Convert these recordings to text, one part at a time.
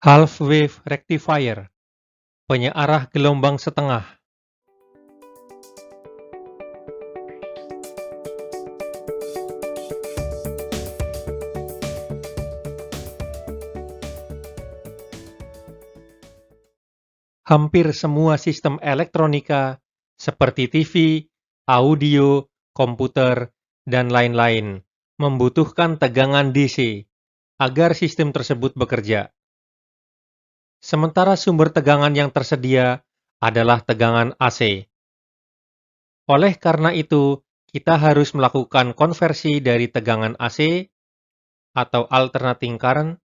Half wave rectifier, penyearah gelombang setengah. Hampir semua sistem elektronika seperti TV, audio, komputer, dan lain-lain membutuhkan tegangan DC agar sistem tersebut bekerja. Sementara sumber tegangan yang tersedia adalah tegangan AC. Oleh karena itu, kita harus melakukan konversi dari tegangan AC atau alternating current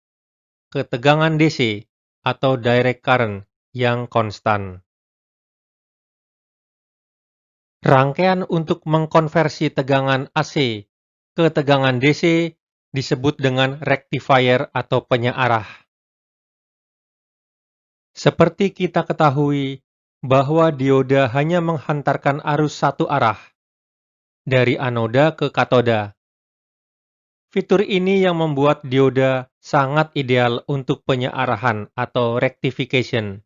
ke tegangan DC atau direct current yang konstan. Rangkaian untuk mengkonversi tegangan AC ke tegangan DC disebut dengan rectifier atau penyearah. Seperti kita ketahui bahwa dioda hanya menghantarkan arus satu arah, dari anoda ke katoda. Fitur ini yang membuat dioda sangat ideal untuk penyearahan atau rectification.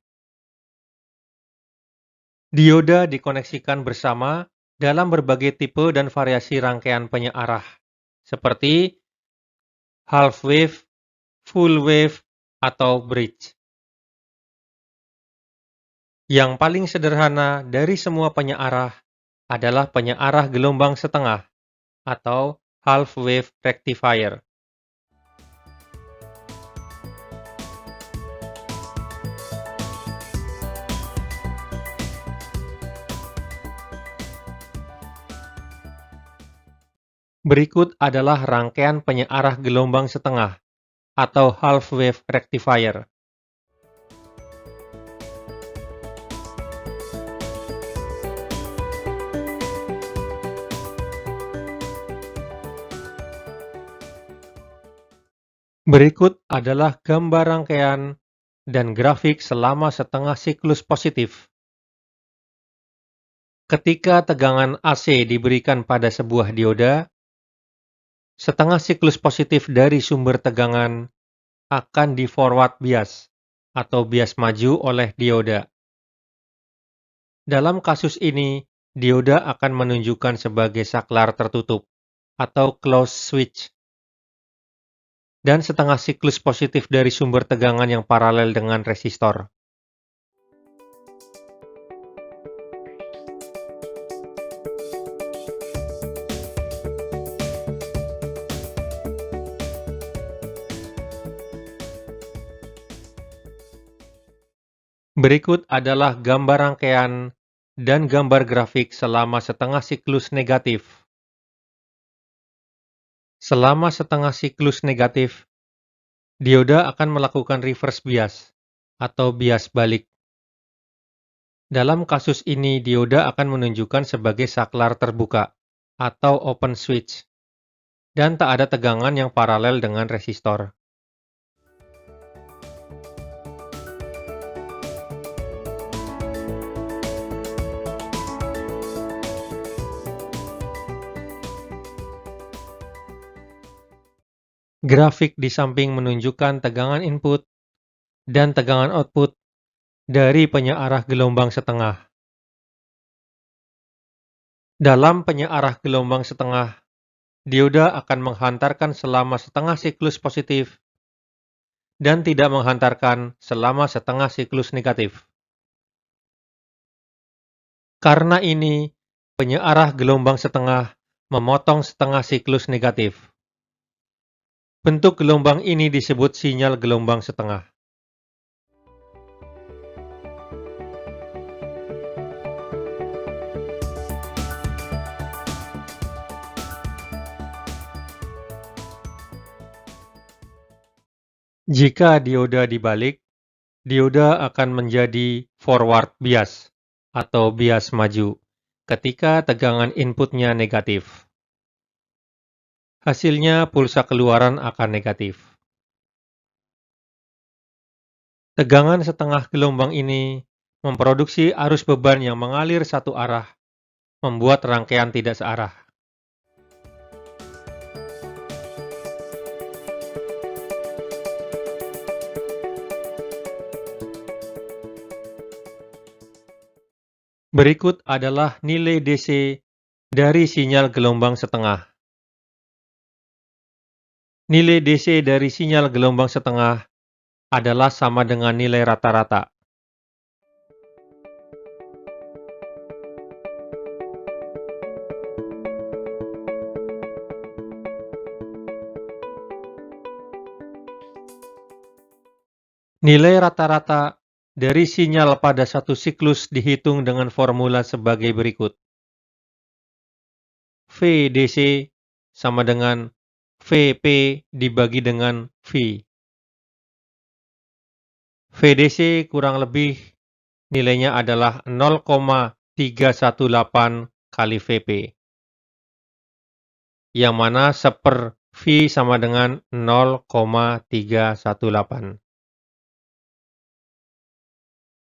Dioda dikoneksikan bersama dalam berbagai tipe dan variasi rangkaian penyearah, seperti half wave, full wave, atau bridge. Yang paling sederhana dari semua penyearah adalah penyearah gelombang setengah atau half wave rectifier. Berikut adalah rangkaian penyearah gelombang setengah atau half wave rectifier. Berikut adalah gambar rangkaian dan grafik selama setengah siklus positif. Ketika tegangan AC diberikan pada sebuah dioda, setengah siklus positif dari sumber tegangan akan di forward bias atau bias maju oleh dioda. Dalam kasus ini, dioda akan menunjukkan sebagai saklar tertutup atau closed switch. Dan setengah siklus positif dari sumber tegangan yang paralel dengan resistor. Berikut adalah gambar rangkaian dan gambar grafik selama setengah siklus negatif. Selama setengah siklus negatif, dioda akan melakukan reverse bias atau bias balik. Dalam kasus ini, dioda akan menunjukkan sebagai saklar terbuka atau open switch, dan tak ada tegangan yang paralel dengan resistor. Grafik di samping menunjukkan tegangan input dan tegangan output dari penyearah gelombang setengah. Dalam penyearah gelombang setengah, dioda akan menghantarkan selama setengah siklus positif dan tidak menghantarkan selama setengah siklus negatif. Karena ini, penyearah gelombang setengah memotong setengah siklus negatif. Bentuk gelombang ini disebut sinyal gelombang setengah. Jika dioda dibalik, dioda akan menjadi forward bias atau bias maju ketika tegangan inputnya negatif. Hasilnya pulsa keluaran akan negatif. Tegangan setengah gelombang ini memproduksi arus beban yang mengalir satu arah, membuat rangkaian tidak searah. Berikut adalah nilai DC dari sinyal gelombang setengah. Nilai DC dari sinyal gelombang setengah adalah sama dengan nilai rata-rata. Nilai rata-rata dari sinyal pada satu siklus dihitung dengan formula sebagai berikut. VDC sama dengan VP dibagi dengan V. VDC kurang lebih nilainya adalah 0,318 kali VP. Yang mana 1/V sama dengan 0,318.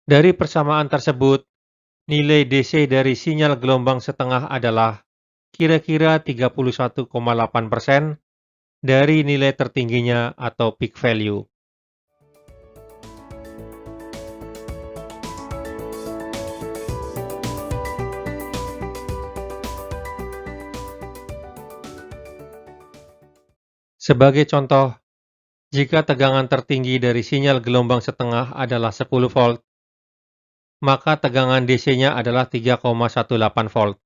Dari persamaan tersebut, nilai DC dari sinyal gelombang setengah adalah kira-kira 31,8% dari nilai tertingginya atau peak value. Sebagai contoh, jika tegangan tertinggi dari sinyal gelombang setengah adalah 10 volt, maka tegangan DC-nya adalah 3,18 volt.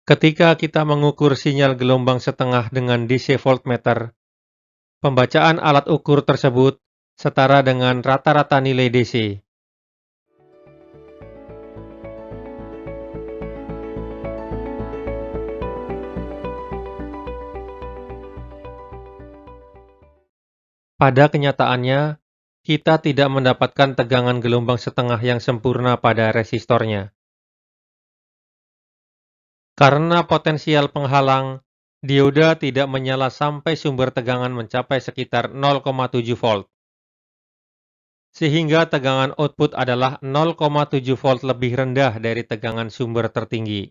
Ketika kita mengukur sinyal gelombang setengah dengan DC voltmeter, pembacaan alat ukur tersebut setara dengan rata-rata nilai DC. Pada kenyataannya, kita tidak mendapatkan tegangan gelombang setengah yang sempurna pada resistornya. Karena potensial penghalang, dioda tidak menyala sampai sumber tegangan mencapai sekitar 0,7 volt. Sehingga tegangan output adalah 0,7 volt lebih rendah dari tegangan sumber tertinggi.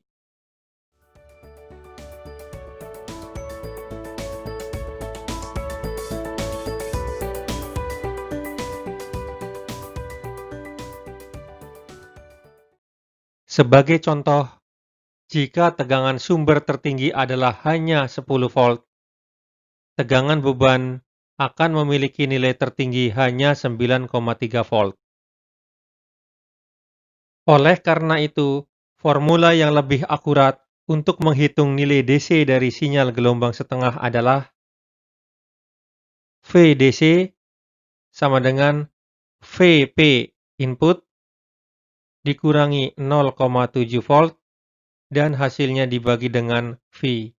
Sebagai contoh, jika tegangan sumber tertinggi adalah hanya 10 volt, tegangan beban akan memiliki nilai tertinggi hanya 9,3 volt. Oleh karena itu, formula yang lebih akurat untuk menghitung nilai DC dari sinyal gelombang setengah adalah VDC sama dengan VP input dikurangi 0,7 volt dan hasilnya dibagi dengan V.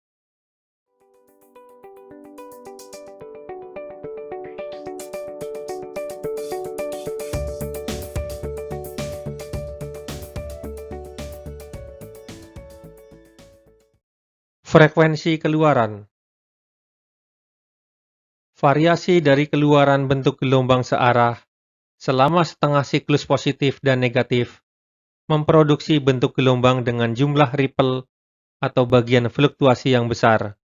Frekuensi keluaran. Variasi dari keluaran bentuk gelombang searah selama setengah siklus positif dan negatif memproduksi bentuk gelombang dengan jumlah ripple atau bagian fluktuasi yang besar.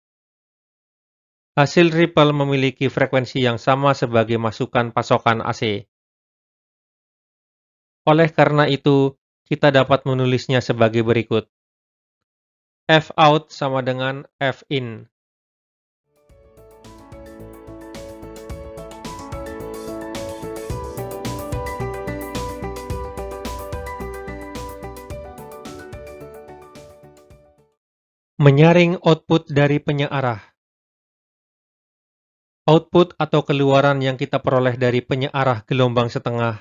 Hasil ripple memiliki frekuensi yang sama sebagai masukan pasokan AC. Oleh karena itu, kita dapat menulisnya sebagai berikut. F out sama dengan F in. Menyaring output dari penyearah. Output atau keluaran yang kita peroleh dari penyearah gelombang setengah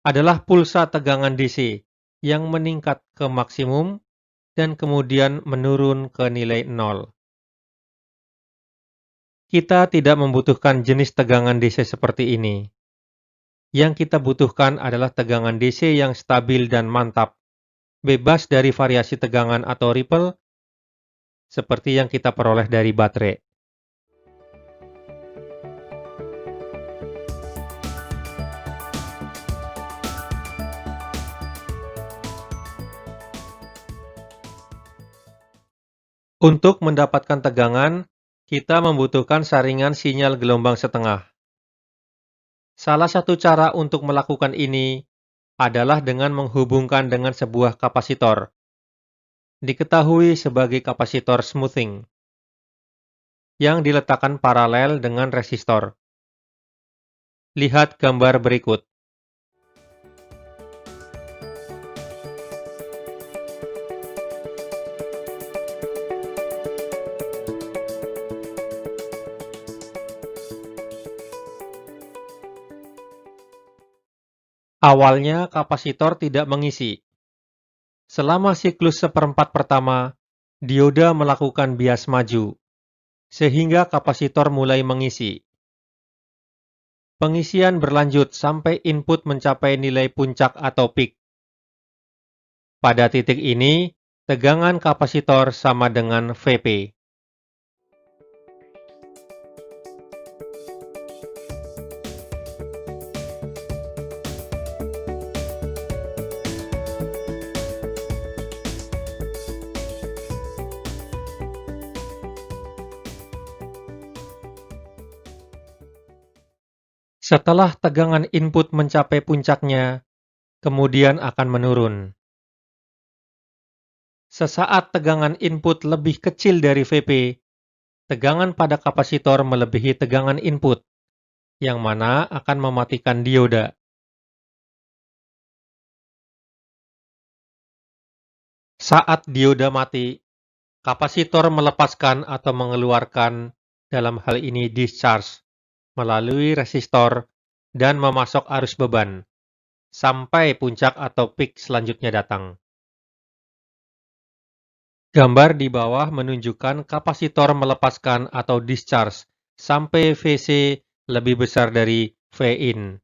adalah pulsa tegangan DC yang meningkat ke maksimum dan kemudian menurun ke nilai 0. Kita tidak membutuhkan jenis tegangan DC seperti ini. Yang kita butuhkan adalah tegangan DC yang stabil dan mantap, bebas dari variasi tegangan atau ripple, seperti yang kita peroleh dari baterai. Untuk mendapatkan tegangan, kita membutuhkan saringan sinyal gelombang setengah. Salah satu cara untuk melakukan ini adalah dengan menghubungkan dengan sebuah kapasitor, diketahui sebagai kapasitor smoothing, yang diletakkan paralel dengan resistor. Lihat gambar berikut. Awalnya kapasitor tidak mengisi. Selama siklus seperempat pertama, dioda melakukan bias maju, sehingga kapasitor mulai mengisi. Pengisian berlanjut sampai input mencapai nilai puncak atau peak. Pada titik ini, tegangan kapasitor sama dengan Vp. Setelah tegangan input mencapai puncaknya, kemudian akan menurun. Sesaat tegangan input lebih kecil dari Vp, tegangan pada kapasitor melebihi tegangan input, yang mana akan mematikan dioda. Saat dioda mati, kapasitor melepaskan atau mengeluarkan, dalam hal ini discharge, melalui resistor dan memasok arus beban, sampai puncak atau peak selanjutnya datang. Gambar di bawah menunjukkan kapasitor melepaskan atau discharge sampai Vc lebih besar dari Vin.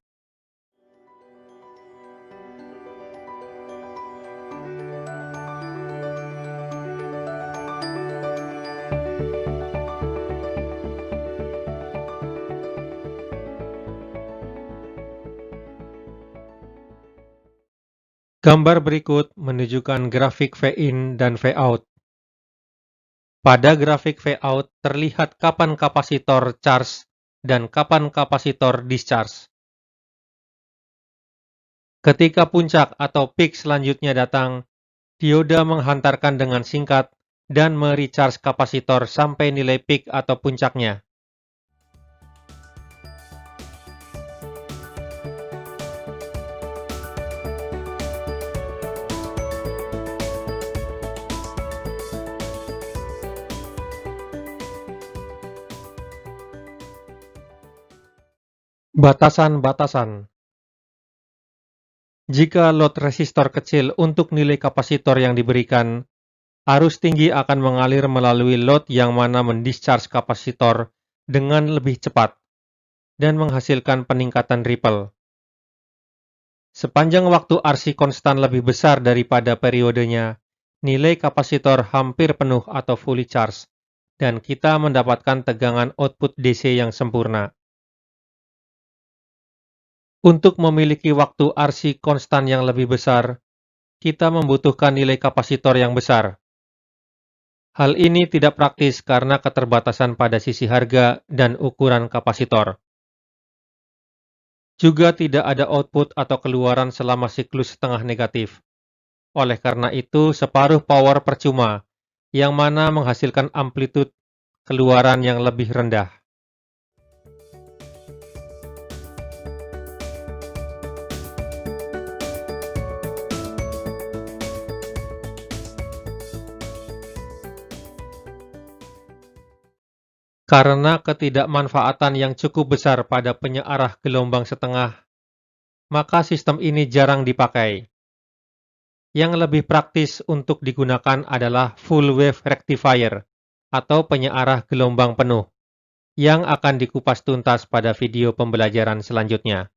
Gambar berikut menunjukkan grafik Vin dan Vout. Pada grafik Vout terlihat kapan kapasitor charge dan kapan kapasitor discharge. Ketika puncak atau peak selanjutnya datang, dioda menghantarkan dengan singkat dan merecharge kapasitor sampai nilai peak atau puncaknya. Batasan-batasan. Jika load resistor kecil untuk nilai kapasitor yang diberikan, arus tinggi akan mengalir melalui load yang mana mendischarge kapasitor dengan lebih cepat dan menghasilkan peningkatan ripple. Sepanjang waktu RC konstan lebih besar daripada periodenya, nilai kapasitor hampir penuh atau fully charged, dan kita mendapatkan tegangan output DC yang sempurna. Untuk memiliki waktu RC konstan yang lebih besar, kita membutuhkan nilai kapasitor yang besar. Hal ini tidak praktis karena keterbatasan pada sisi harga dan ukuran kapasitor. Juga tidak ada output atau keluaran selama siklus setengah negatif. Oleh karena itu, separuh power percuma, yang mana menghasilkan amplitude keluaran yang lebih rendah. Karena ketidakmanfaatan yang cukup besar pada penyearah gelombang setengah, maka sistem ini jarang dipakai. Yang lebih praktis untuk digunakan adalah full wave rectifier atau penyearah gelombang penuh, yang akan dikupas tuntas pada video pembelajaran selanjutnya.